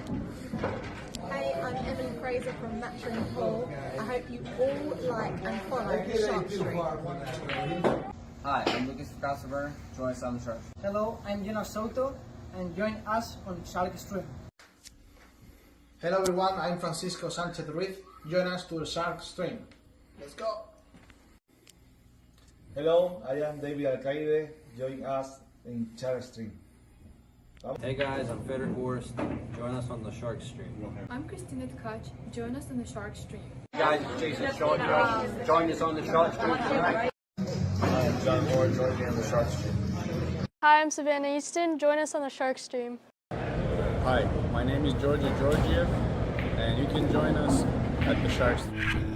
Hey, I'm Emily Fraser from McDermott Cues. I hope you all like and follow Shark Stream. Hi, I'm Lucas Casaver. Join us on the Shark. Hello, I'm Solato, and join us on Shark Stream. Hello everyone, I'm Francisco Sanchez Ruiz. Join us to the Shark Stream. Let's go! Hello, I am David Alcaide. Join us in Shark Stream. Hey guys, I'm Feder Horst. Join us on the Shark Stream. I'm Christina Tkach. Join us on the Shark Stream. Hey guys, it's Jason Shawcross. Join us on the Shark Stream tonight. Hi, I'm John Moore. Join me on the Shark Stream. Hi, I'm Savannah Easton. Join us on the Shark Stream. Hi, my name is Georgia Georgiev, and you can join us at the Shark Stream.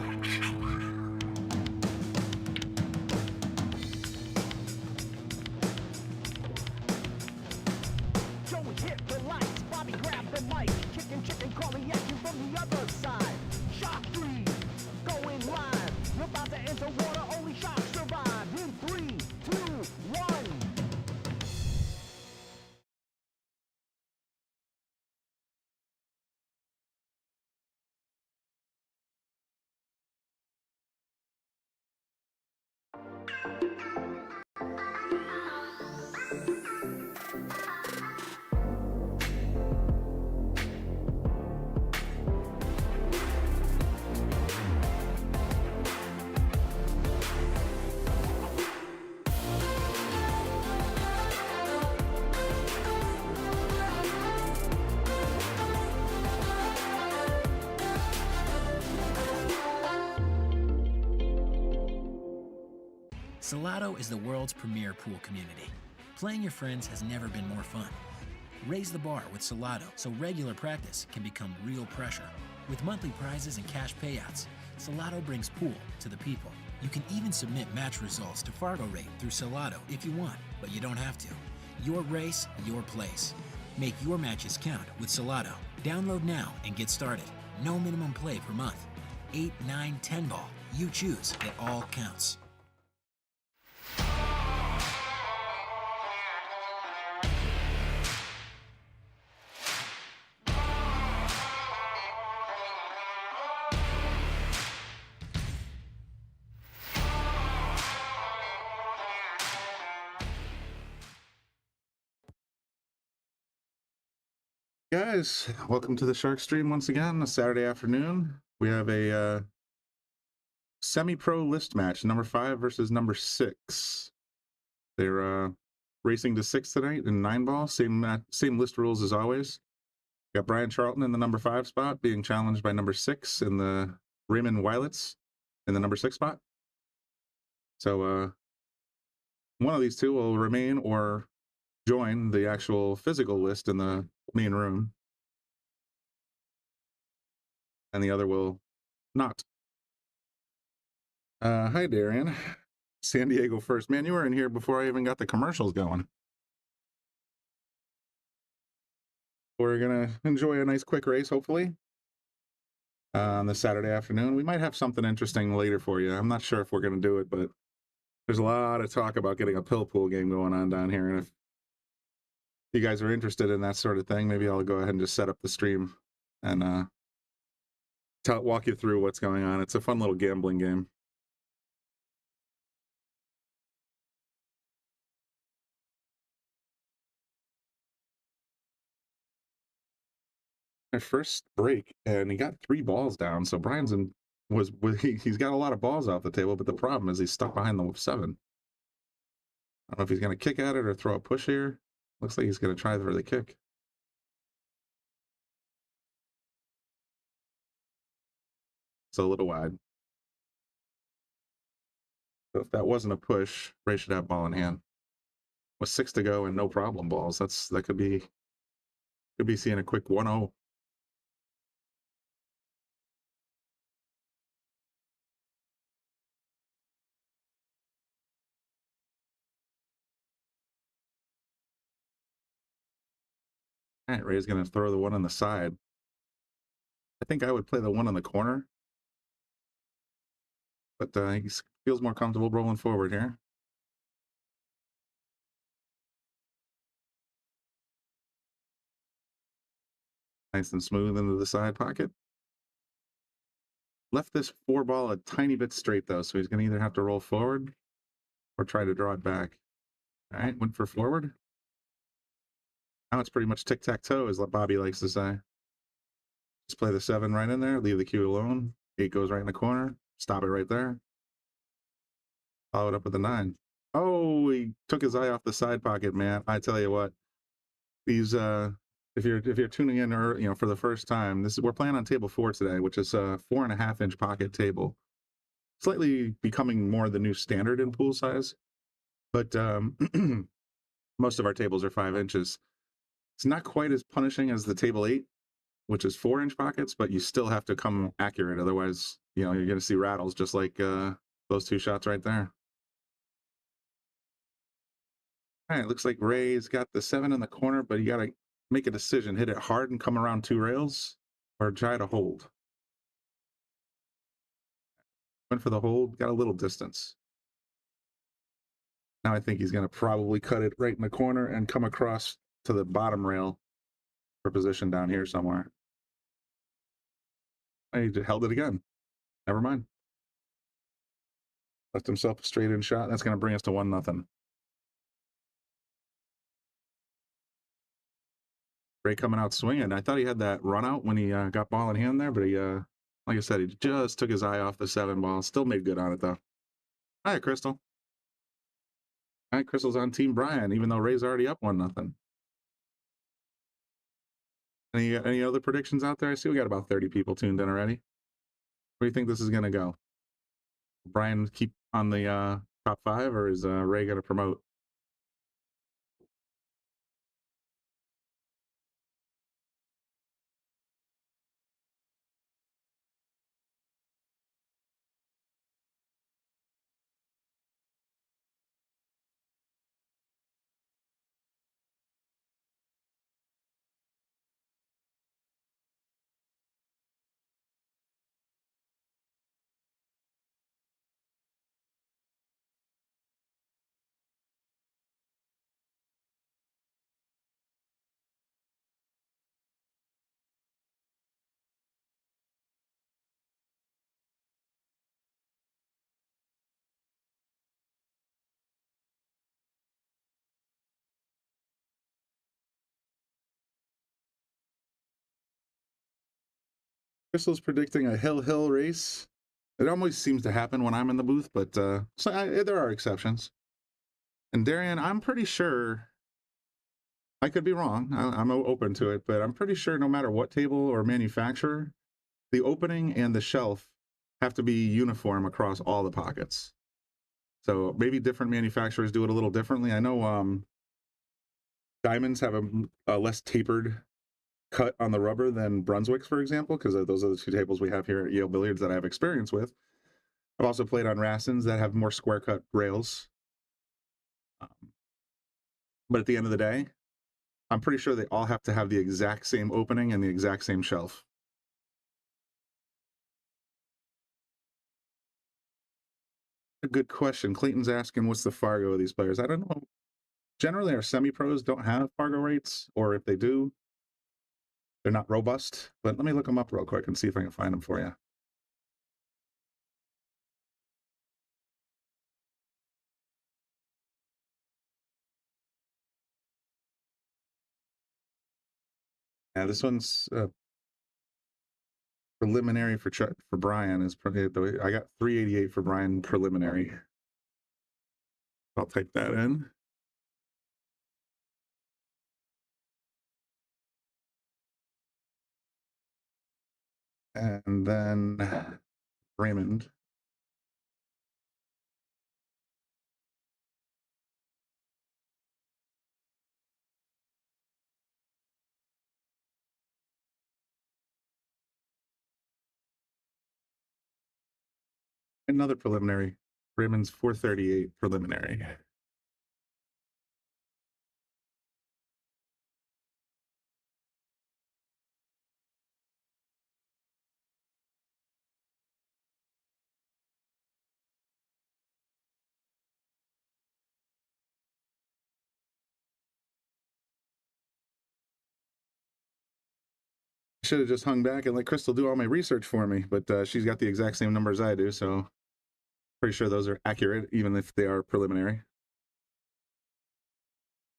Solato is the world's premier pool community. Playing your friends has never been more fun. Raise the bar with Solato so regular practice can become real pressure. With monthly prizes and cash payouts, Solato brings pool to the people. You can even submit match results to Fargo Rate through Solato if you want, but you don't have to. Your race, your place. Make your matches count with Solato. Download now and get started. No minimum play per month. 8, 9, 10 ball. You choose. It all counts. Guys, welcome to the Shark Stream once again, a Saturday afternoon. We have a semi-pro list match, number 5 versus number 6. They're racing to 6 tonight in 9 ball, same list rules as always. Got Bryan Charlton in the number 5 spot, being challenged by number 6 in the Raymond Wieliesz in the number 6 spot. So one of these two will remain or join the actual physical list in the main room, and the other will not. Hi, Darian. San Diego first. Man, you were in here before I even got the commercials going. We're going to enjoy a nice quick race, hopefully, on this Saturday afternoon. We might have something interesting later for you. I'm not sure if we're going to do it, but there's a lot of talk about getting a pill pool game going on down here, and if you guys are interested in that sort of thing, maybe I'll go ahead and just set up the stream and walk you through what's going on. It's a fun little gambling game. My first break, and he got 3 balls down. So Brian's he's got a lot of balls off the table, but the problem is he's stuck behind the 7. I don't know if he's going to kick at it or throw a push here. Looks like he's going to try for the kick. It's a little wide. So if that wasn't a push, Ray should have ball in hand. With 6 to go and no problem balls, that could be seeing a quick 1-0. All right, Ray's going to throw the one on the side. I think I would play the one on the corner. But he feels more comfortable rolling forward here. Nice and smooth into the side pocket. Left this 4-ball a tiny bit straight though, so he's going to either have to roll forward or try to draw it back. All right, went for forward. Now it's pretty much tic-tac-toe, as Bobby likes to say. Just play the 7 right in there, leave the cue alone. 8 goes right in the corner. Stop it right there. Follow it up with the 9. Oh, he took his eye off the side pocket, man. I tell you what, these if you're tuning in, or for the first time, we're playing on table 4 today, which is a 4.5-inch pocket table. Slightly becoming more the new standard in pool size, but most of our tables are 5 inches. It's not quite as punishing as the table 8, which is 4-inch pockets, but you still have to come accurate. Otherwise, you're going to see rattles just like those 2 shots right there. All right, looks like Ray's got the 7 in the corner, but you got to make a decision. Hit it hard and come around 2 rails, or try to hold. Went for the hold, got a little distance. Now I think he's going to probably cut it right in the corner and come across to the bottom rail for position down here somewhere. He held it again. Never mind. Left himself a straight in shot. That's going to bring us to 1-0. Ray coming out swinging. I thought he had that run out when he got ball in hand there, but he, like I said, he just took his eye off the 7 ball. Still made good on it though. All right, Crystal. All right, Crystal's on Team Bryan, even though Ray's already up 1-0. Any other predictions out there? I see we got about 30 people tuned in already. Where do you think this is going to go? Bryan keep on the top 5, or is Ray going to promote? Crystal's predicting a hill race. It almost seems to happen when I'm in the booth, but there are exceptions. And Darian, I'm pretty sure, I could be wrong, I'm open to it, but I'm pretty sure no matter what table or manufacturer, the opening and the shelf have to be uniform across all the pockets. So maybe different manufacturers do it a little differently. I know Diamonds have a less tapered cut on the rubber than Brunswick's, for example, because those are the 2 tables we have here at Yale Billiards that I have experience with. I've also played on Rassins that have more square cut rails. But at the end of the day, I'm pretty sure they all have to have the exact same opening and the exact same shelf. A good question. Clayton's asking, what's the Fargo of these players? I don't know. Generally, our semi-pros don't have Fargo rates, or if they do, they're not robust. But let me look them up real quick and see if I can find them for you. Yeah, this one's preliminary for Bryan is I got 388 for Bryan preliminary. I'll type that in. And then Raymond. Another preliminary. Raymond's 438 preliminary. Should have just hung back and let Crystal do all my research for me, but she's got the exact same numbers I do, so pretty sure those are accurate, even if they are preliminary.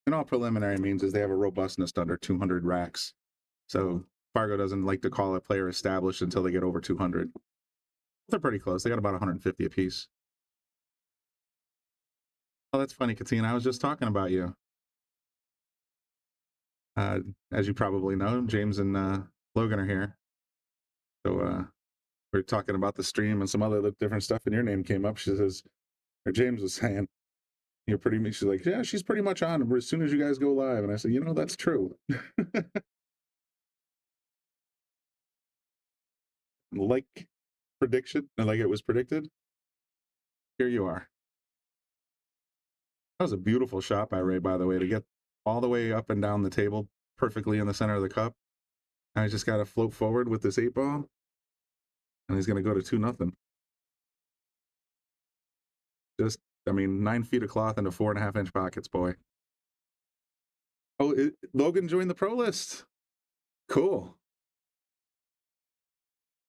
And all preliminary means is they have a robustness under 200 racks. So Fargo doesn't like to call a player established until they get over 200. They're pretty close. They got about 150 apiece. Oh, that's funny, Katina. I was just talking about you. As you probably know, James and Logan are here. So we're talking about the stream and some other different stuff, and your name came up. She says, or James was saying, you're pretty much, she's like, yeah, she's pretty much on as soon as you guys go live. And I said, that's true. Like prediction, like it was predicted. Here you are. That was a beautiful shot by Ray, by the way, to get all the way up and down the table perfectly in the center of the cup. And I just got to float forward with this 8-ball, and he's going to go to 2-0. Just, 9 feet of cloth into 4.5-inch pockets, boy. Oh, Logan joined the pro list. Cool.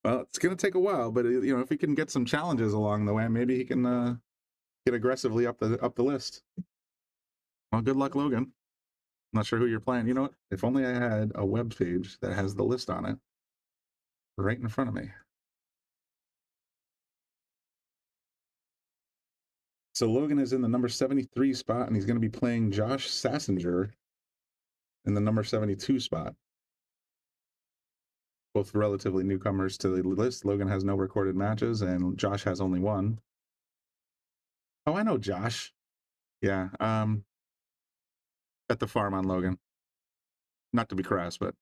Well, it's going to take a while, but if he can get some challenges along the way, maybe he can get aggressively up the list. Well, good luck, Logan. I'm not sure who you're playing. You know what? If only I had a web page that has the list on it right in front of me. So Logan is in the number 73 spot, and he's going to be playing Josh Sassinger in the number 72 spot. Both relatively newcomers to the list. Logan has no recorded matches, and Josh has only one. Oh, I know Josh. Yeah, at the farm on Logan. Not to be crass, but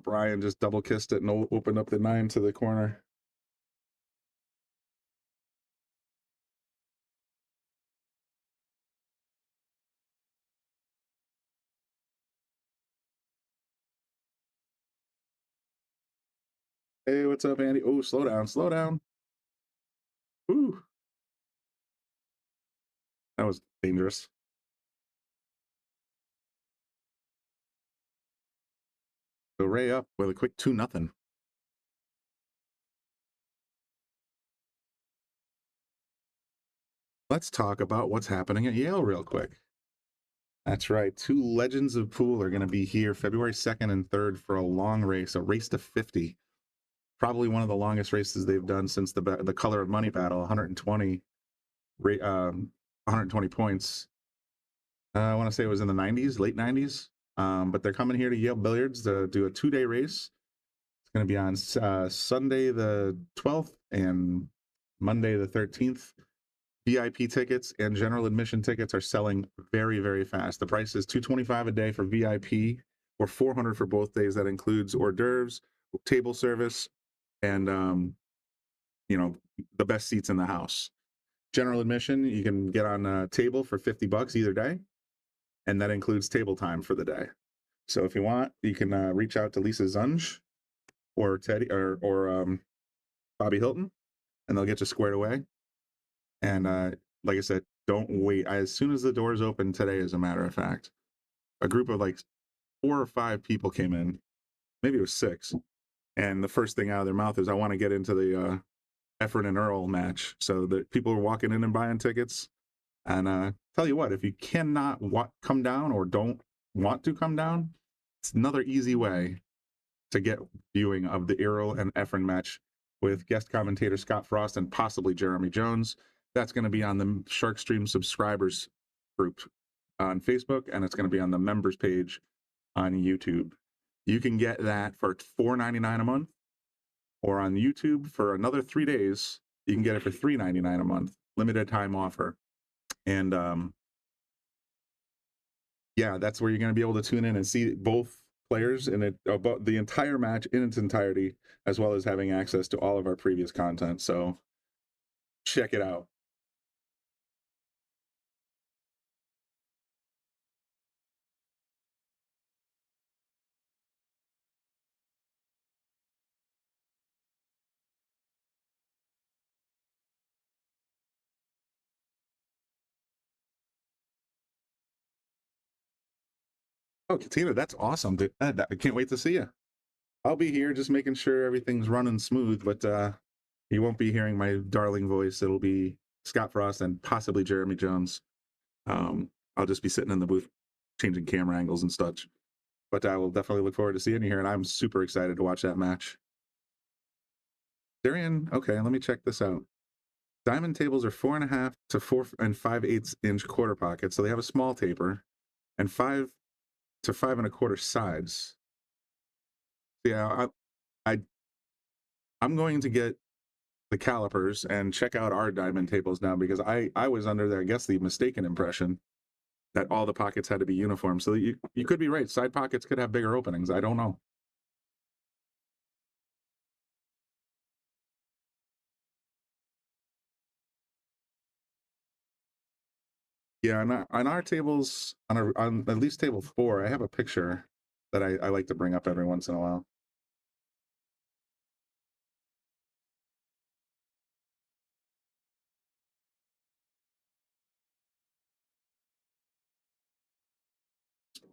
Bryan just double kissed it and opened up the 9 to the corner. Hey, what's up, Andy? Oh, slow down, slow down. Ooh. That was dangerous. So Ray up with a quick 2-0. Let's talk about what's happening at Yale real quick. That's right. 2 legends of pool are going to be here February 2nd and 3rd for a long race, a race to 50. Probably one of the longest races they've done since the Color of Money battle, 120 points. I want to say it was in the 90s, late 90s. But they're coming here to Yale Billiards to do a 2-day race. It's going to be on Sunday the 12th and Monday the 13th. VIP tickets and general admission tickets are selling very, very fast. The price is $225 a day for VIP or $400 for both days. That includes hors d'oeuvres, table service, and the best seats in the house. General admission, you can get on a table for $50 either day, and that includes table time for the day. So if you want, you can reach out to Lisa Zunge or Teddy or Bobby Hilton, and they'll get you squared away. And like I said, don't wait. As soon as the doors open today, as a matter of fact, a group of like 4 or 5 people came in, maybe it was 6, and the first thing out of their mouth is, I want to get into the Efren and Earl match. So that people are walking in and buying tickets. And tell you what, if you cannot come down or don't want to come down, it's another easy way to get viewing of the Earl and Efren match with guest commentator Scott Frost and possibly Jeremy Jones. That's going to be on the Shark Stream subscribers group on Facebook, and it's going to be on the members page on YouTube. You can get that for $4.99 a month, or on YouTube for another 3 days. You can get it for $3.99 a month, limited time offer. And yeah, that's where you're going to be able to tune in and see both players in about the entire match in its entirety, as well as having access to all of our previous content. So check it out. Oh, Katina, that's awesome, dude. I can't wait to see you. I'll be here just making sure everything's running smooth, but you won't be hearing my darling voice. It'll be Scott Frost and possibly Jeremy Jones. I'll just be sitting in the booth changing camera angles and such. But I will definitely look forward to seeing you here, and I'm super excited to watch that match. Darian, okay, let me check this out. Diamond tables are 4.5 to 4 5/8 inch quarter pockets, so they have a small taper, and 5 to 5 1/4 sides. Yeah, I'm going to get the calipers and check out our diamond tables now, because I was under the, I guess, the mistaken impression that all the pockets had to be uniform. So you could be right. Side pockets could have bigger openings. I don't know. Yeah, on our tables, on at least table 4, I have a picture that I like to bring up every once in a while.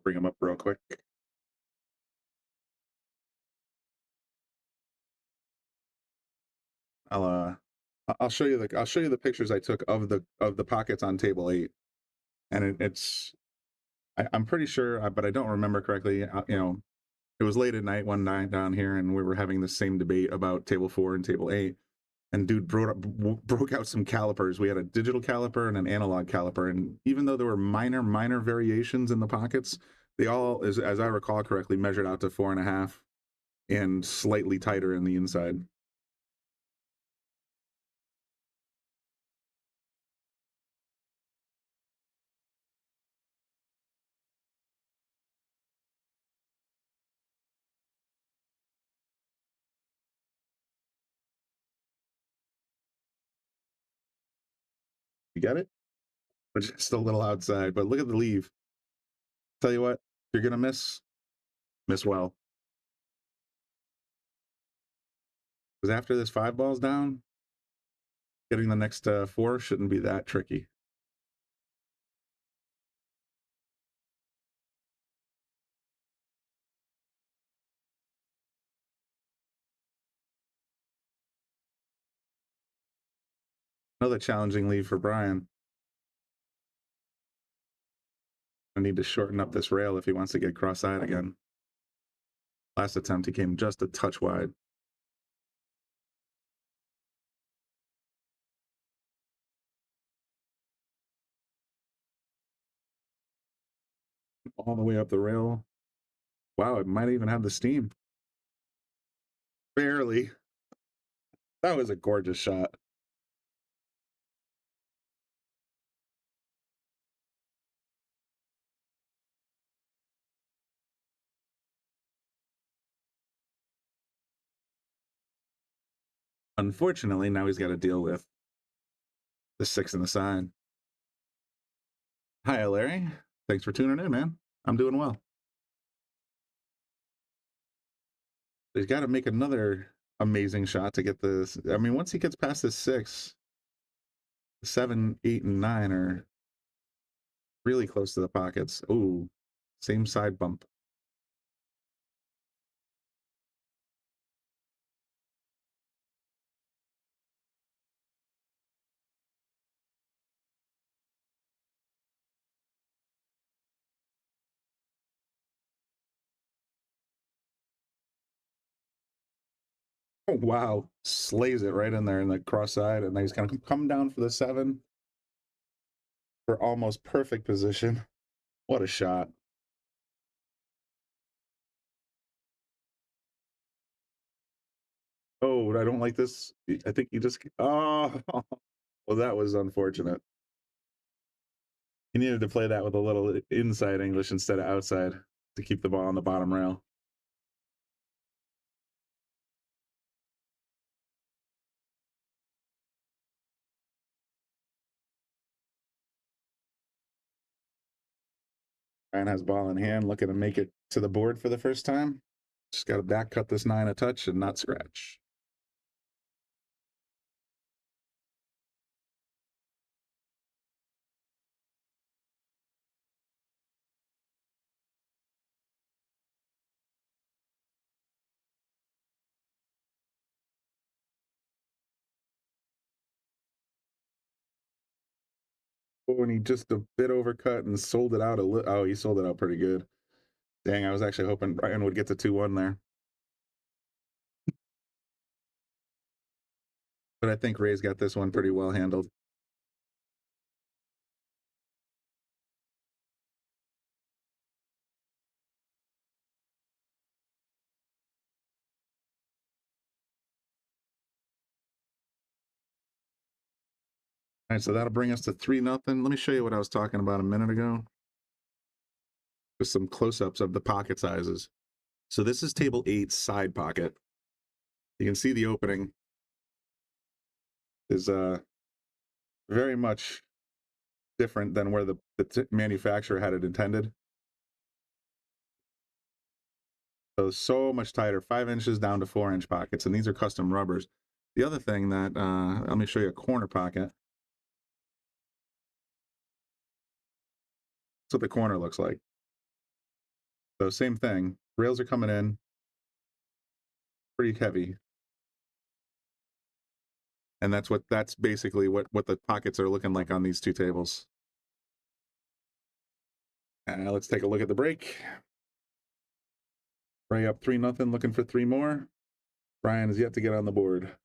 Bring them up real quick. I'll show you the pictures I took of the pockets on table 8, and I'm pretty sure, but I don't remember correctly. It was late at night one night down here, and we were having the same debate about table 4 and table 8. And dude broke out some calipers. We had a digital caliper and an analog caliper, and even though there were minor variations in the pockets, they all, as I recall correctly, measured out to 4.5 and slightly tighter in the inside. You get it? But just a little outside. But look at the leave. Tell you what, you're gonna miss well. Because after this 5 balls down, getting the next 4 shouldn't be that tricky. Another challenging leave for Bryan. I need to shorten up this rail if he wants to get cross-eyed again. Last attempt, he came just a touch wide. All the way up the rail. Wow, it might even have the steam. Barely. That was a gorgeous shot. Unfortunately, now he's got to deal with the 6 in the side. Hi, Larry. Thanks for tuning in, man. I'm doing well. He's got to make another amazing shot to get this. I mean, once he gets past this 6, 7, 8, and 9 are really close to the pockets. Ooh, same side bump. Oh, wow. Slays it right in there in the cross side, and then he's going to come down for the 7 for almost perfect position. What a shot. Oh, I don't like this. I think you just, oh, well, that was unfortunate. He needed to play that with a little inside English instead of outside to keep the ball on the bottom rail. Ryan has ball in hand, looking to make it to the board for the first time. Just got to back cut this 9 a touch and not scratch. Oh, and he just a bit overcut and sold it out oh, he sold it out pretty good. Dang, I was actually hoping Bryan would get to 2-1 there. But I think Ray's got this one pretty well handled. All right, so that'll bring us to 3-0. Let me show you what I was talking about a minute ago. Just some close-ups of the pocket sizes. So this is table 8 side pocket. You can see the opening is very much different than where the manufacturer had it intended. So much tighter, 5 inches down to 4-inch pockets, and these are custom rubbers. The other thing that, let me show you a corner pocket. That's what the corner looks like. So same thing, rails are coming in pretty heavy. And that's basically what the pockets are looking like on these two tables. And now let's take a look at the break. Ray up 3-0, looking for 3 more. Bryan is yet to get on the board.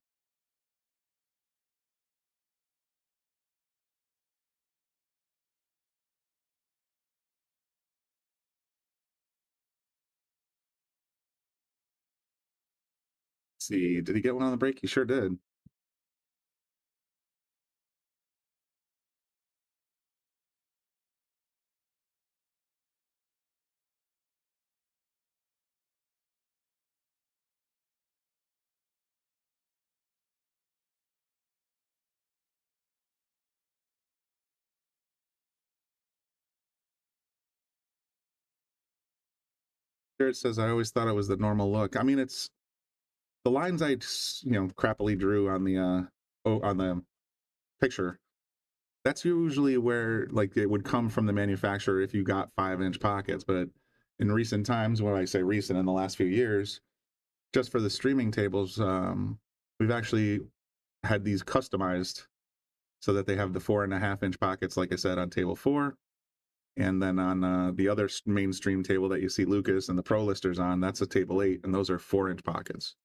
Let's see, did he get one on the break? He sure did. Here it says, I always thought it was the normal look. I mean, it's the lines I, crappily drew on the picture. That's usually where like it would come from the manufacturer if you got 5-inch pockets. But in recent times, when I say recent, in the last few years, just for the streaming tables, we've actually had these customized so that they have the 4.5-inch pockets, like I said, on table 4. And then on the other mainstream table that you see Lucas and the Pro Listers on, that's a table 8, and those are 4-inch pockets.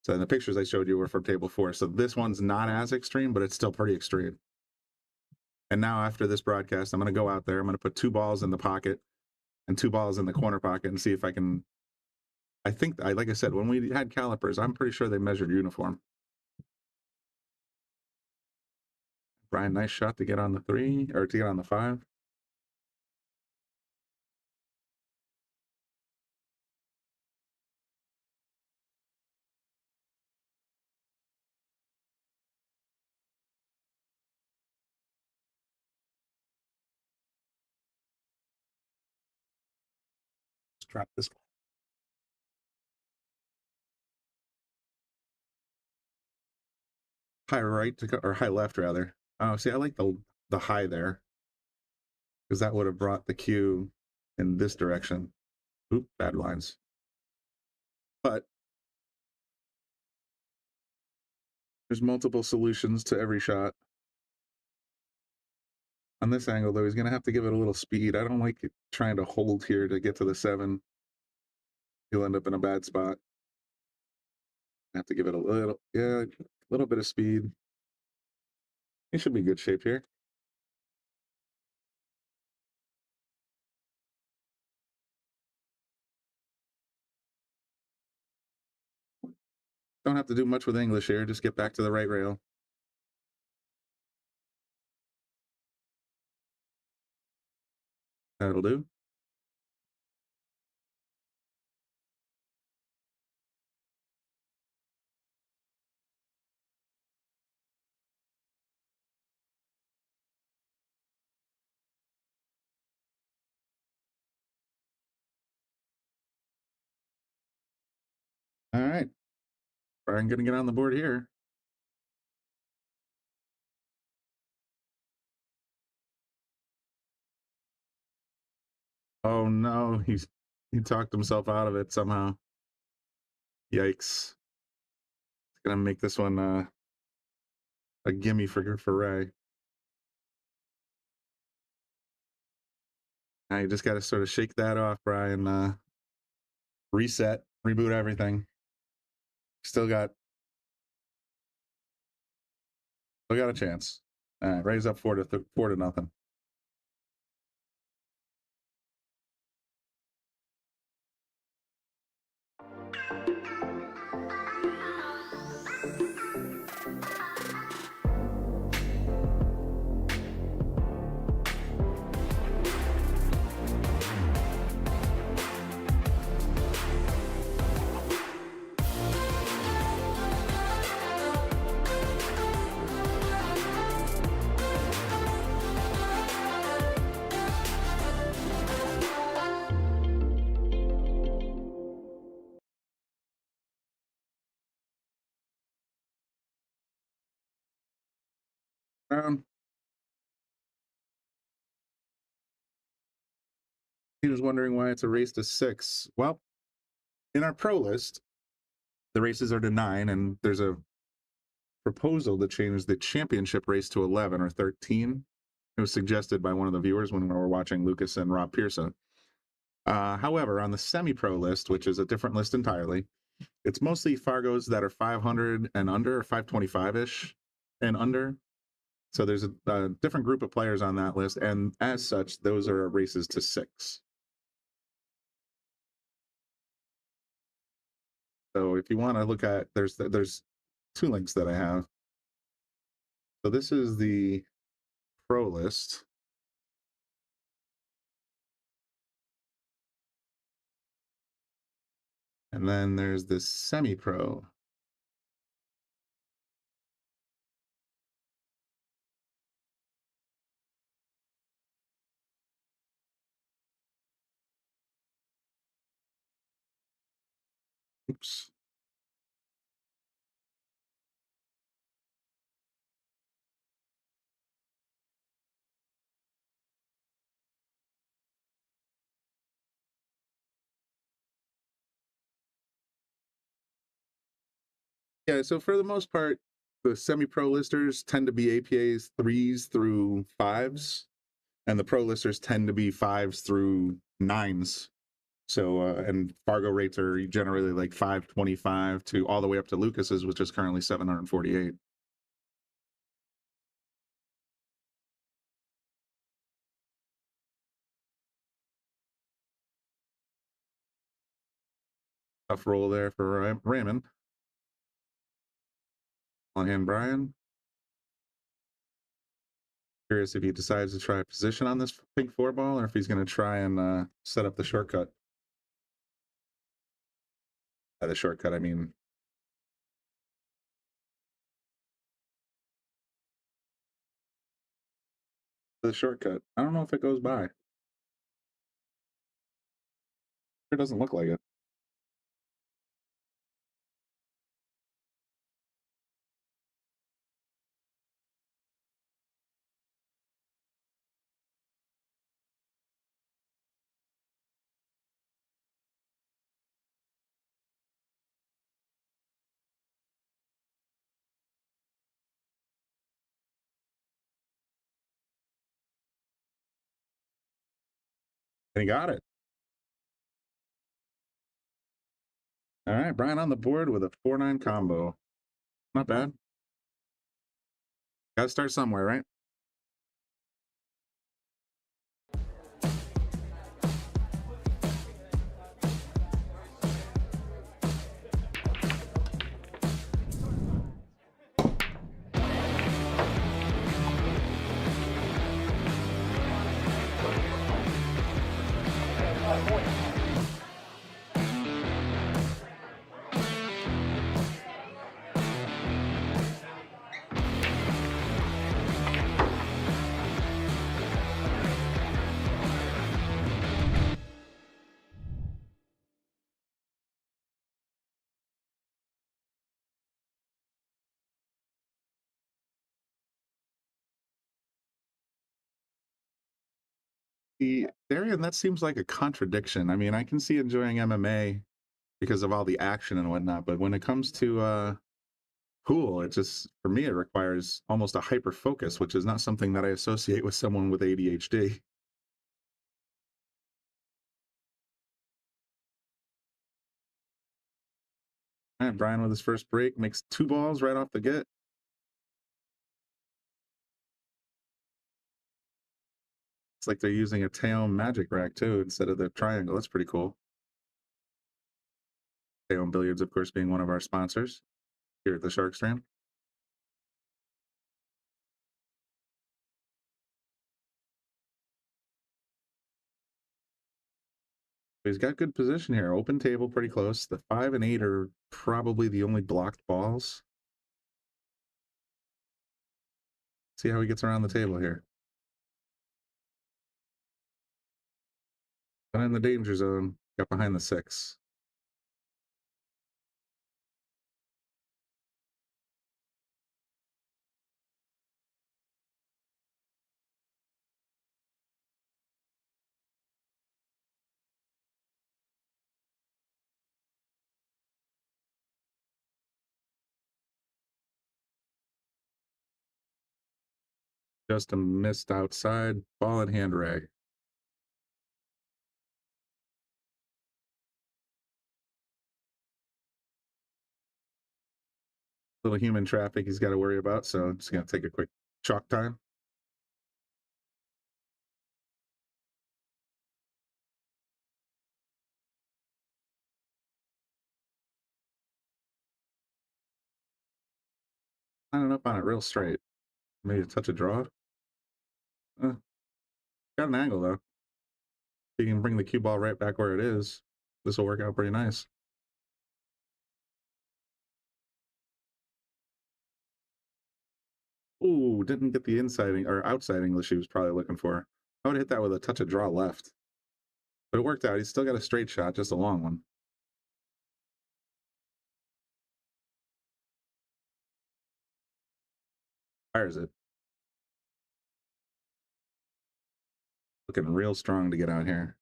So in the pictures I showed you were from table 4. So this one's not as extreme, but it's still pretty extreme. And now after this broadcast, I'm going to go out there. I'm going to put 2 balls in the pocket and 2 balls in the corner pocket and see if I can. I think, like I said, when we had calipers, I'm pretty sure they measured uniform. Bryan, nice shot to get on the 3 or to get on the 5. Let's drop this. High right to go, or high left rather. Oh, see, I like the high there because that would have brought the cue in this direction. Oop, bad lines. But there's multiple solutions to every shot. On this angle, though, he's going to have to give it a little speed. I don't like trying to hold here to get to the 7. He'll end up in a bad spot. I have to give it a little bit of speed. He should be good shape here. Don't have to do much with English here. Just get back to the right rail. That'll do. All right. Bryan going to get on the board here. Oh no, he talked himself out of it somehow. Yikes. Gonna make this one a gimme for Ray. Now you just got to sort of shake that off, Bryan. Reset, reboot everything. Still got a chance. All right, raise up 4-0. He was wondering why it's a race to 6. Well, in our pro list, the races are to 9, and there's a proposal to change the championship race to 11 or 13. It was suggested by one of the viewers when we were watching Lucas and Rob Pearson. However, on the semi-pro list, which is a different list entirely, it's mostly Fargos that are 500 and under, or 525-ish and under. So there's a different group of players on that list, and as such, those are races to 6. So if you want to look at, there's 2 links that I have. So this is the pro list. And then there's this semi-pro. Oops. Yeah, so for the most part, the semi-pro listers tend to be APAs 3s through 5s, and the pro listers tend to be 5s through 9s. So, and Fargo rates are generally like 525 to all the way up to Lucas's, which is currently 748. Tough roll there for Raymond. On hand, Bryan. Curious if he decides to try a position on this pink 4 ball, or if he's going to try and set up the shortcut. By the shortcut, I mean the shortcut. I don't know if it goes by. It doesn't look like it. And he got it. All right, Bryan on the board with a 4-9 combo. Not bad. Got to start somewhere, right? Darian, that seems like a contradiction. I mean, I can see enjoying MMA because of all the action and whatnot, but when it comes to pool, it just, for me, it requires almost a hyper focus, which is not something that I associate with someone with ADHD. All right, Bryan with his first break makes 2 balls right off the get. It's like they're using a Taom magic rack too instead of the triangle. That's pretty cool. Taom Billiards, of course, being one of our sponsors here at the Shark Stream. He's got good position here. Open table pretty close. The 5 and 8 are probably the only blocked balls. See how he gets around the table here. But in the danger zone, got behind the 6. Just a missed outside, ball in hand rag. Little human traffic he's got to worry about, so I'm just going to take a quick chalk time. Lining up on it real straight. Maybe a touch of draw. Got an angle, though. If you can bring the cue ball right back where it is, this will work out pretty nice. Ooh, didn't get the inside or outside English he was probably looking for. I would have hit that with a touch of draw left. But it worked out. He's still got a straight shot, just a long one. Fires it. Looking real strong to get out here.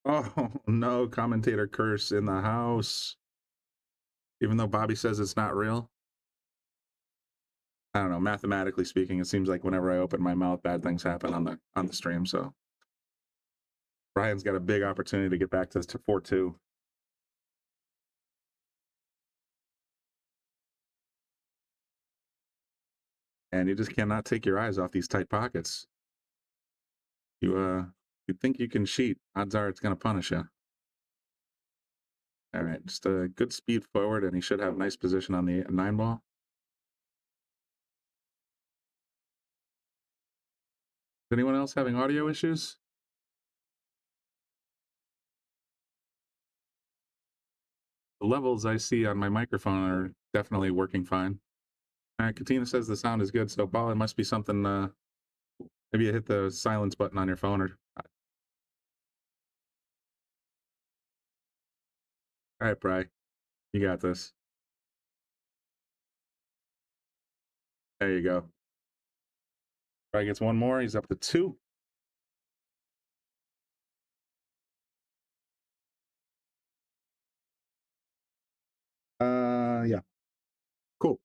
Oh, no, commentator curse in the house. Even though Bobby says it's not real. I don't know, mathematically speaking, it seems like whenever I open my mouth, bad things happen on the stream, so. Bryan's got a big opportunity to get back to 4-2. And you just cannot take your eyes off these tight pockets. You think you can cheat, odds are it's going to punish you. All right, just a good speed forward, and he should have nice position on the 9 ball. Is anyone else having audio issues? The levels I see on my microphone are definitely working fine. All right, Katina says the sound is good, so Ball, it must be something, maybe you hit the silence button on your phone or... All right, Bry, you got this. There you go. Bry gets one more, he's up to 2. Yeah. Cool.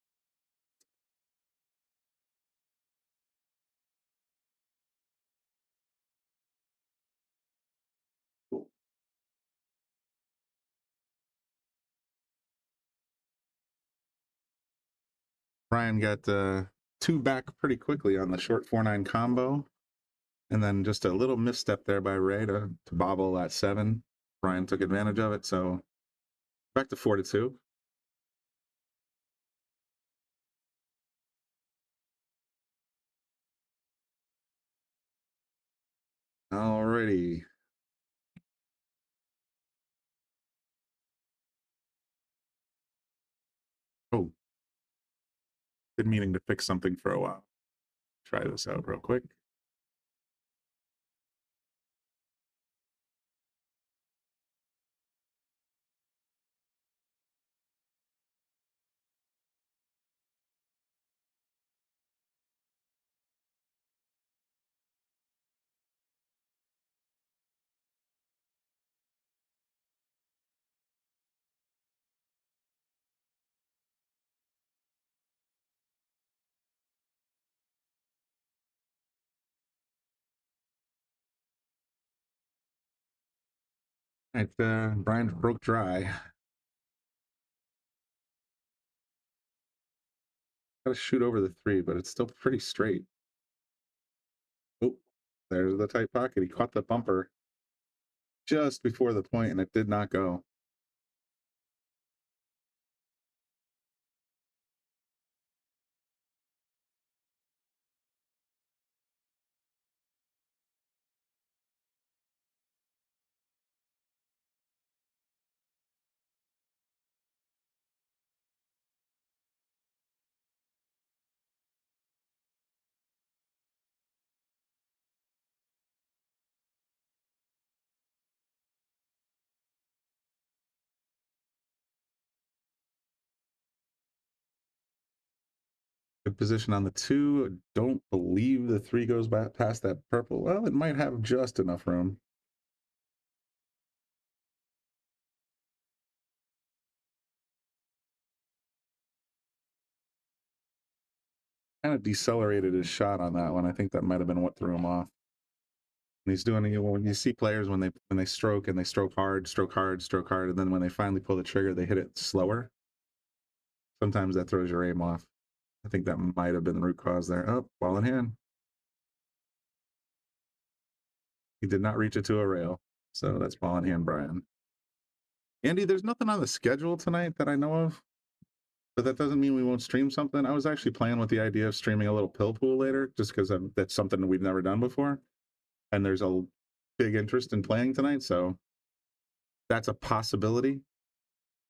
Bryan got 2 back pretty quickly on the short 4-9 combo. And then just a little misstep there by Ray to bobble at 7. Bryan took advantage of it, so back to 4-2. Alrighty. Oh, been meaning to fix something for a while. Try this out real quick. All right, Bryan broke dry. Got to shoot over the 3, but it's still pretty straight. Oh, there's the tight pocket. He caught the bumper just before the point, and it did not go. Good position on the 2. Don't believe the 3 goes back past that purple. Well, it might have just enough room. Kind of decelerated his shot on that one. I think that might have been what threw him off. And he's doing, when you see players when they stroke and they stroke hard, and then when they finally pull the trigger, they hit it slower. Sometimes that throws your aim off. I think that might have been the root cause there. Oh, ball in hand. He did not reach it to a rail. So that's ball in hand, Bryan. Andy, there's nothing on the schedule tonight that I know of, but that doesn't mean we won't stream something. I was actually playing with the idea of streaming a little pill pool later, just because that's something that we've never done before. And there's a big interest in playing tonight, so that's a possibility.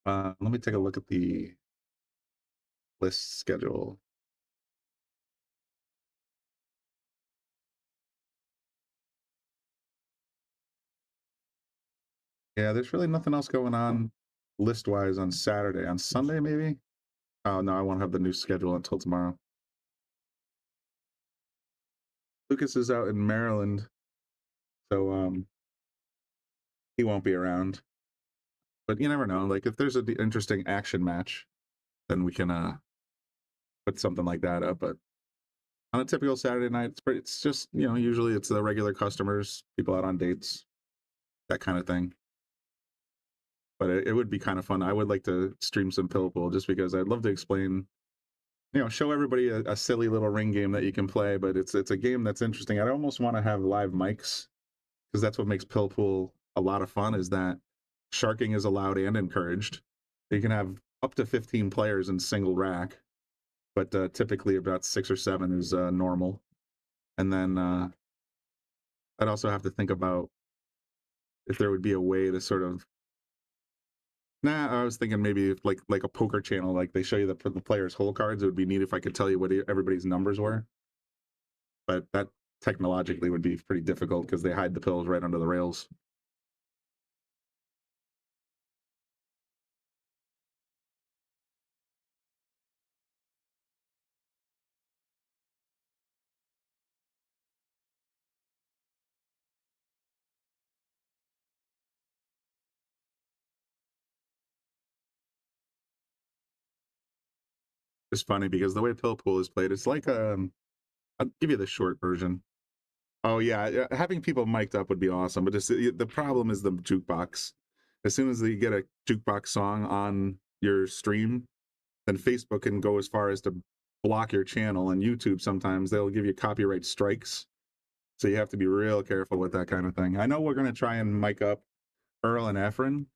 Let me take a look at the list schedule. Yeah, there's really nothing else going on list-wise on Saturday. On Sunday, maybe? Oh, no, I won't have the new schedule until tomorrow. Lucas is out in Maryland, so he won't be around. But you never know. Like, if there's an interesting action match, then we can put something like that up. But on a typical Saturday night, it's just, usually it's the regular customers, people out on dates, that kind of thing. But it would be kind of fun. I would like to stream some pill pool just because I'd love to explain, show everybody a silly little ring game that you can play, but it's a game that's interesting. I almost want to have live mics because that's what makes pill pool a lot of fun, is that sharking is allowed and encouraged. You can have up to 15 players in single rack, but typically about 6 or 7 is normal. And then I'd also have to think about if there would be a way to sort of, I was thinking maybe if like a poker channel, like they show you the players' hole cards. It would be neat if I could tell you what everybody's numbers were. But that technologically would be pretty difficult because they hide the pills right under the rails. It's funny because the way pill pool is played, it's like I'll give you the short version. Oh yeah, having people mic'd up would be awesome, but the problem is the jukebox. As soon as you get a jukebox song on your stream, then Facebook can go as far as to block your channel, and YouTube sometimes they'll give you copyright strikes. So you have to be real careful with that kind of thing. I know we're going to try and mic up Earl and Efren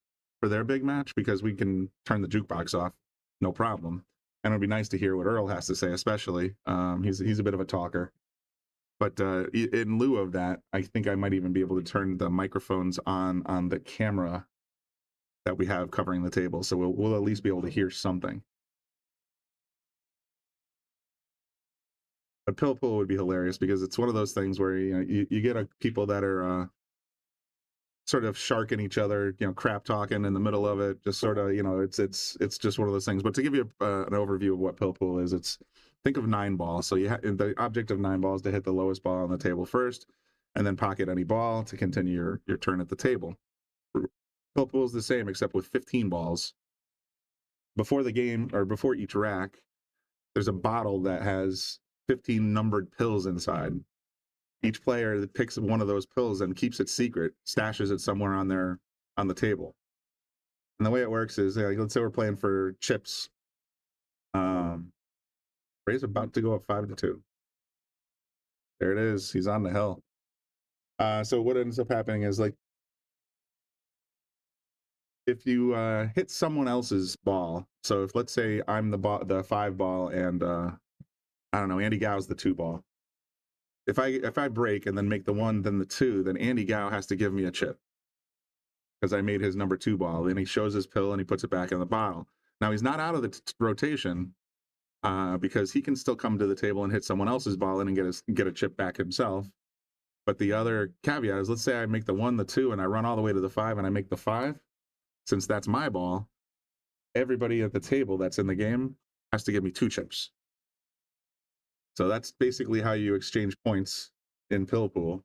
for their big match because we can turn the jukebox off, no problem. And it'd be nice to hear what Earl has to say, especially. He's a bit of a talker. But in lieu of that, I think I might even be able to turn the microphones on the camera that we have covering the table, so we'll at least be able to hear something. But pill pool would be hilarious because it's one of those things where you get people that are sort of sharking each other, crap talking in the middle of it, just sort of, it's just one of those things. But to give you an overview of what pill pool is, think of 9 balls. So the object of 9 balls to hit the lowest ball on the table first, and then pocket any ball to continue your turn at the table. Pill pool is the same except with 15 balls. Before the game, or before each rack, there's a bottle that has 15 numbered pills inside. Each player that picks one of those pills and keeps it secret, stashes it somewhere on their on the table. And the way it works is, like, let's say we're playing for chips. Ray's about to go up 5-2. There it is. He's on the hill. So what ends up happening is, like, if you hit someone else's ball, so if, let's say, I'm the 5 ball and I don't know, Andy Gow's the 2 ball. If I break and then make the 1, then the 2, then Andy Gow has to give me a chip because I made his number 2 ball. Then he shows his pill and he puts it back in the bottle. Now he's not out of the rotation because he can still come to the table and hit someone else's ball and get a chip back himself. But the other caveat is, let's say I make the 1, the 2, and I run all the way to the 5 and I make the 5. Since that's my ball, everybody at the table that's in the game has to give me 2 chips. So that's basically how you exchange points in Pill Pool.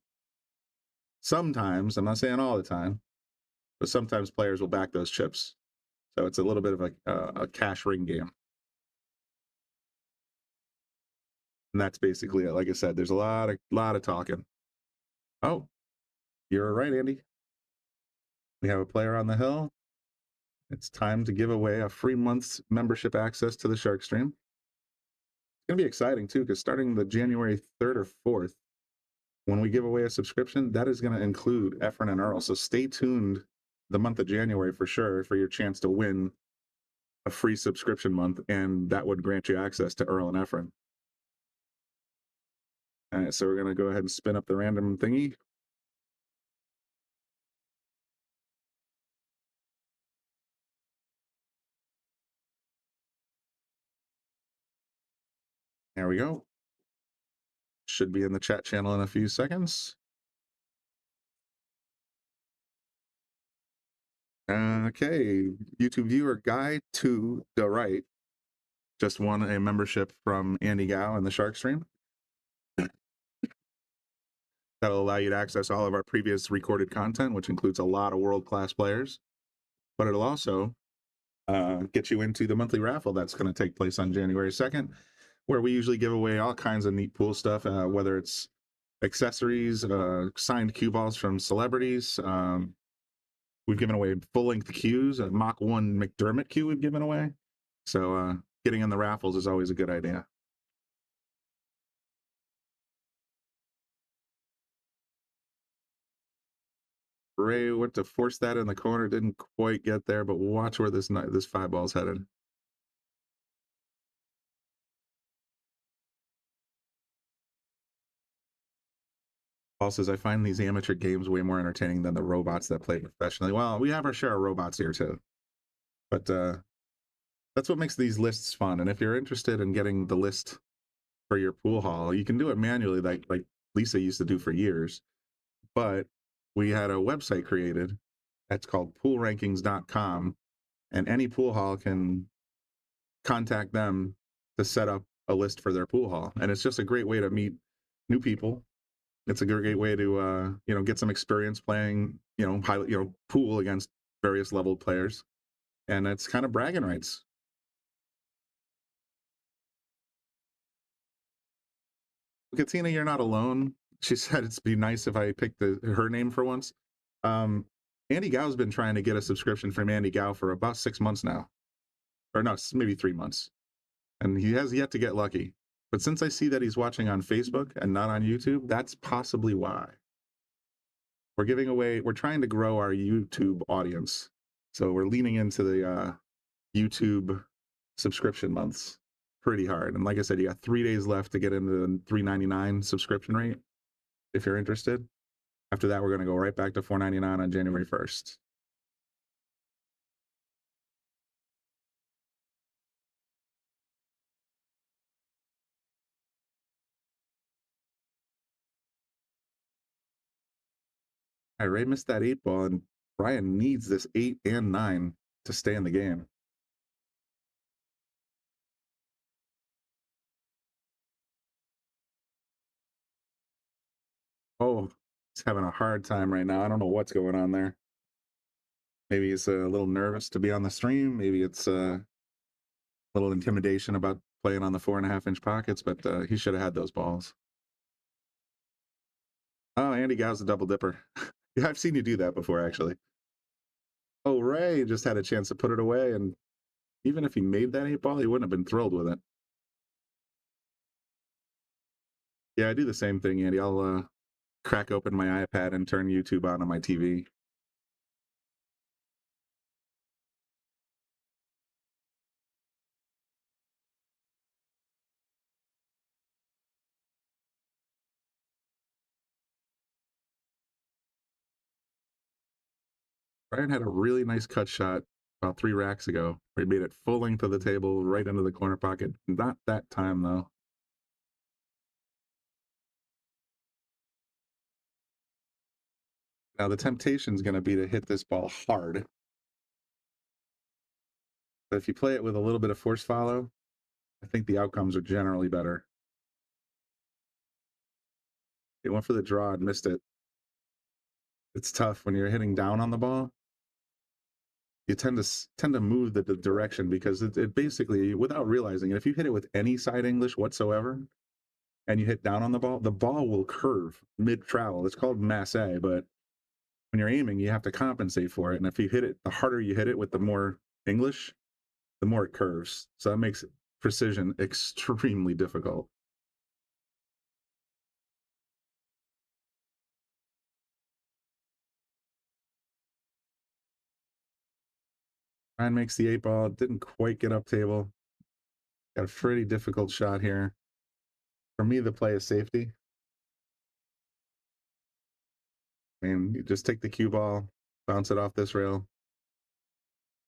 Sometimes, I'm not saying all the time, but sometimes players will back those chips. So it's a little bit of a cash ring game. And that's basically it. Like I said, there's a lot of talking. Oh, you're right, Andy. We have a player on the hill. It's time to give away a free month's membership access to the Shark Stream. It's going to be exciting, too, because starting the January 3rd or 4th, when we give away a subscription, that is going to include Efren and Earl. So stay tuned the month of January for sure for your chance to win a free subscription month, and that would grant you access to Earl and Efren. All right, so we're going to go ahead and spin up the random thingy. There we go. Should be in the chat channel in a few seconds. Okay, YouTube viewer Guy to the right just won a membership from Andy Gow in the Shark Stream. That'll allow you to access all of our previous recorded content, which includes a lot of world-class players. But it'll also get you into the monthly raffle that's going to take place on January 2nd, where we usually give away all kinds of neat pool stuff, whether it's accessories, signed cue balls from celebrities. We've given away full-length cues, a Mach 1 McDermott cue we've given away. So getting in the raffles is always a good idea. Ray went to force that in the corner, didn't quite get there, but watch where this 5 ball's headed. Paul says, I find these amateur games way more entertaining than the robots that play professionally. Well, we have our share of robots here too. But that's what makes these lists fun. And if you're interested in getting the list for your pool hall, you can do it manually like Lisa used to do for years. But we had a website created that's called poolrankings.com, and any pool hall can contact them to set up a list for their pool hall. And it's just a great way to meet new people. It's a great way to get some experience playing pool against various leveled players, and it's kind of bragging rights. Katina, you're not alone. She said it'd be nice if I picked her name for once. Andy Gow's been trying to get a subscription from Andy Gow for about 6 months now, or no, maybe 3 months, and he has yet to get lucky. But since I see that he's watching on Facebook and not on YouTube, that's possibly why. We're trying to grow our YouTube audience. So we're leaning into the YouTube subscription months pretty hard. And like I said, you got 3 days left to get into the $3.99 subscription rate if you're interested. After that, we're going to go right back to $4.99 on January 1st. Ray missed that 8 ball, and Bryan needs this 8 and 9 to stay in the game. Oh, he's having a hard time right now. I don't know what's going on there. Maybe he's a little nervous to be on the stream. Maybe it's a little intimidation about playing on the 4.5-inch pockets, but he should have had those balls. Oh, Andy Gow's a double dipper. Yeah, I've seen you do that before, actually. Oh, Ray just had a chance to put it away, and even if he made that 8 ball, he wouldn't have been thrilled with it. Yeah, I do the same thing, Andy. I'll crack open my iPad and turn YouTube on my TV. Bryan had a really nice cut shot about 3 racks ago, where he made it full length of the table, right into the corner pocket. Not that time, though. Now, the temptation is going to be to hit this ball hard. But if you play it with a little bit of force follow, I think the outcomes are generally better. He went for the draw and missed it. It's tough when you're hitting down on the ball. You tend to move the direction because it basically, without realizing it, if you hit it with any side English whatsoever, and you hit down on the ball will curve mid-travel. It's called masse, but when you're aiming, you have to compensate for it. And if you hit it, the harder you hit it with the more English, the more it curves. So that makes precision extremely difficult. Ryan makes the 8 ball. Didn't quite get up table. Got a pretty difficult shot here. For me, the play is safety. I mean, you just take the cue ball, bounce it off this rail,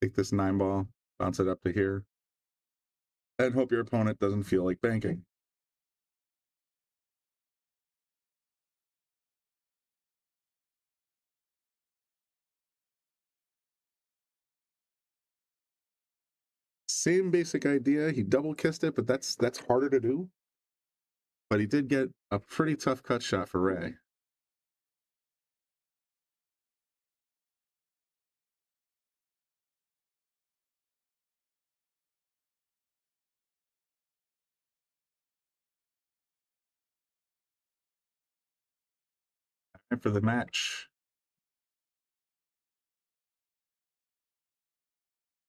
take this 9 ball, bounce it up to here, and hope your opponent doesn't feel like banking. Same basic idea. He double kissed it, but that's harder to do. But he did get a pretty tough cut shot for Ray. For the match.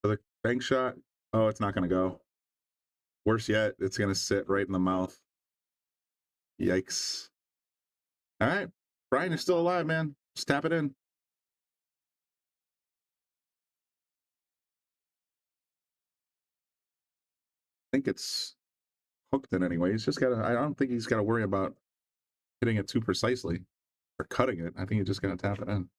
For the bank shot, oh, it's not going to go. Worse yet, it's going to sit right in the mouth. Yikes. All right. Bryan, you're still alive, man. Just tap it in. I think it's hooked in anyway. He's just got to, I don't think he's got to worry about hitting it too precisely or cutting it. I think he's just going to tap it in.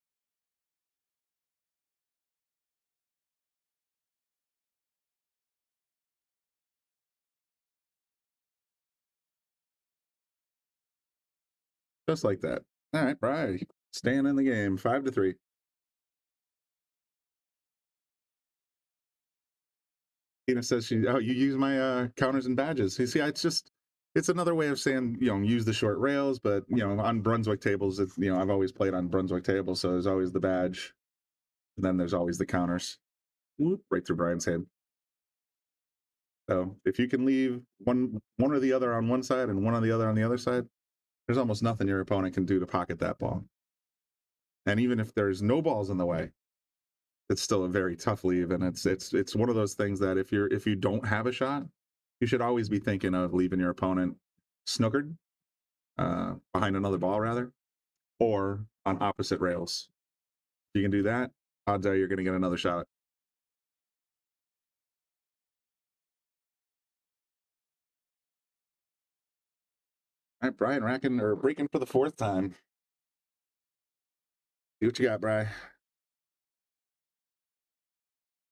Just like that. All right, Bryan, staying in the game, 5-3. Tina says you use my counters and badges. You see, it's another way of saying, use the short rails, but on Brunswick tables, it's, I've always played on Brunswick tables, so there's always the badge, and then there's always the counters. Whoop, right through Bryan's head. So if you can leave one or the other on one side and one or the other on the other side, there's almost nothing your opponent can do to pocket that ball. And even if there's no balls in the way, it's still a very tough leave, and it's one of those things that if you don't have a shot, you should always be thinking of leaving your opponent snookered behind another ball, rather, or on opposite rails. If you can do that, odds are you're going to get another shot. All right, Bryan breaking for the 4th time. See what you got, Bryan.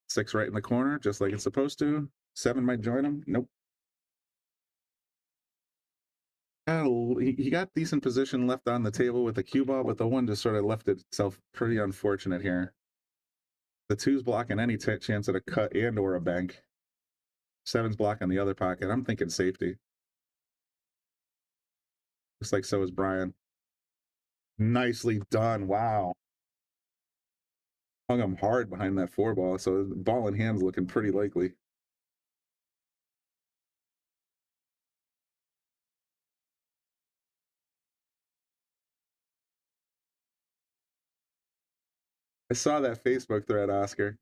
6 right in the corner, just like it's supposed to. 7 might join him. Nope. He got decent position left on the table with the cue ball, but the 1 just sort of left itself pretty unfortunate here. The 2's blocking any chance at a cut and or a bank. 7's blocking the other pocket. I'm thinking safety. Looks like so is Bryan. Nicely done. Wow. Hung him hard behind that 4 ball, so the ball in hand's looking pretty likely. I saw that Facebook thread, Oscar.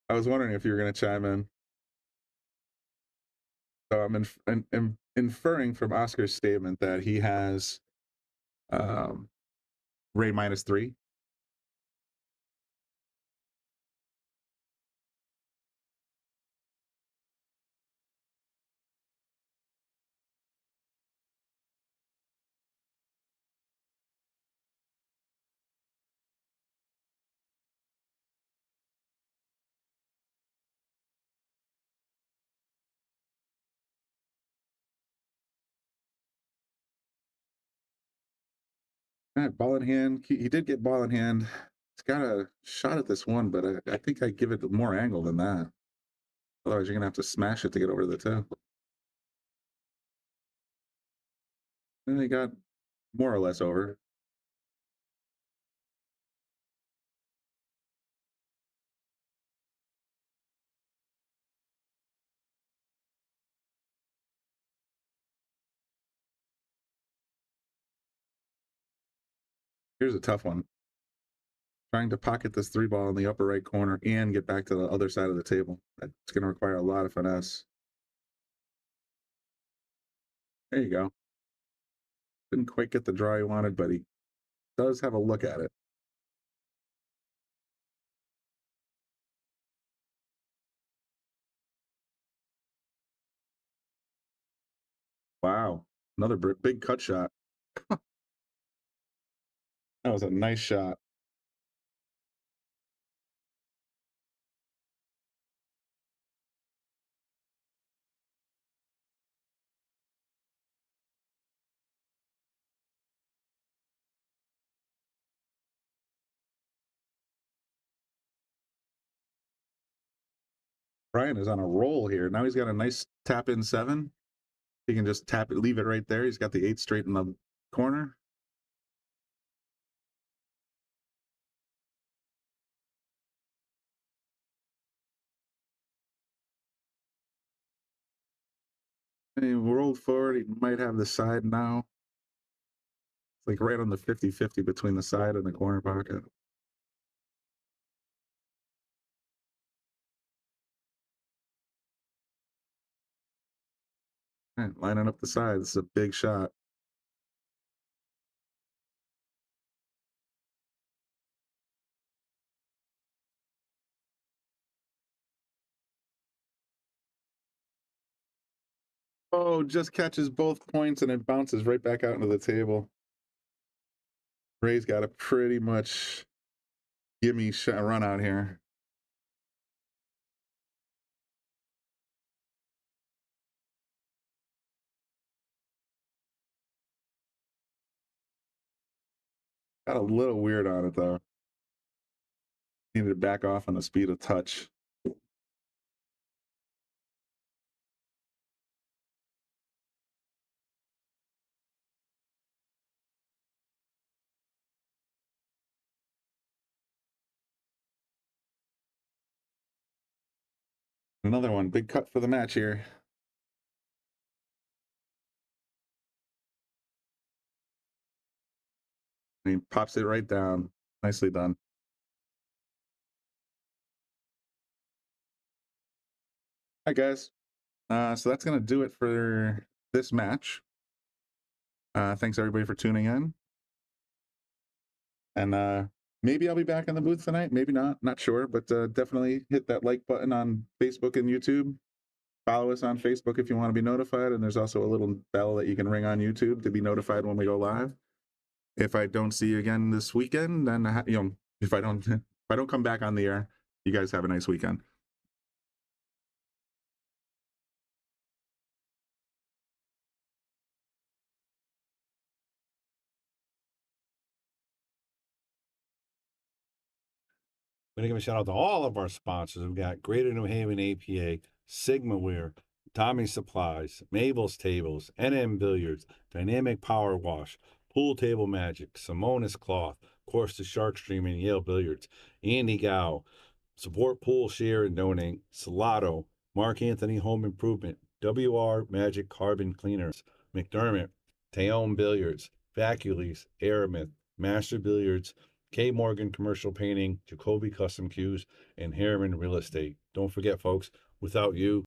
I was wondering if you were going to chime in. So I'm inferring from Oscar's statement that he has Ray -3. All right, ball in hand. He did get ball in hand. He's got a shot at this one, but I think I give it more angle than that. Otherwise, you're going to have to smash it to get over the tip. And he got more or less over. Here's a tough one. Trying to pocket this 3-ball in the upper right corner and get back to the other side of the table. That's going to require a lot of finesse. There you go. Didn't quite get the draw he wanted, but he does have a look at it. Wow. Another big cut shot. That was a nice shot. Bryan is on a roll here. Now he's got a nice tap in 7. He can just tap it, leave it right there. He's got the 8 straight in the corner. And he rolled forward. He might have the side now. It's like right on the 50-50 between the side and the corner pocket. All right, lining up the side. This is a big shot. Oh, just catches both points and it bounces right back out into the table. Ray's got a pretty much gimme shot run out here. Got a little weird on it though. Needed to back off on the speed of touch. Another one, big cut for the match here. And he pops it right down. Nicely done. Hi guys. So that's gonna do it for this match. Thanks everybody for tuning in. And maybe I'll be back in the booth tonight, maybe not sure, but definitely hit that like button on Facebook and YouTube. Follow us on Facebook if you want to be notified, and there's also a little bell that you can ring on YouTube to be notified when we go live. If I don't see you again this weekend, then if I don't come back on the air, you guys have a nice weekend. We're going to give a shout out to all of our sponsors. We've got Greater New Haven APA, Sigma Wear, Tommy Supplies, Mabel's Tables, NM Billiards, Dynamic Power Wash, Pool Table Magic, Simonis Cloth, of course, the Shark Stream and Yale Billiards, Andy Gow, Support Pool, Share, and Donate, Solato, Mark Anthony Home Improvement, WR Magic Carbon Cleaners, McDermott, Taom Billiards, Vacules, Aramith, Master Billiards, K. Morgan Commercial Painting, Jacoby Custom Cues, and Harriman Real Estate. Don't forget, folks, without you,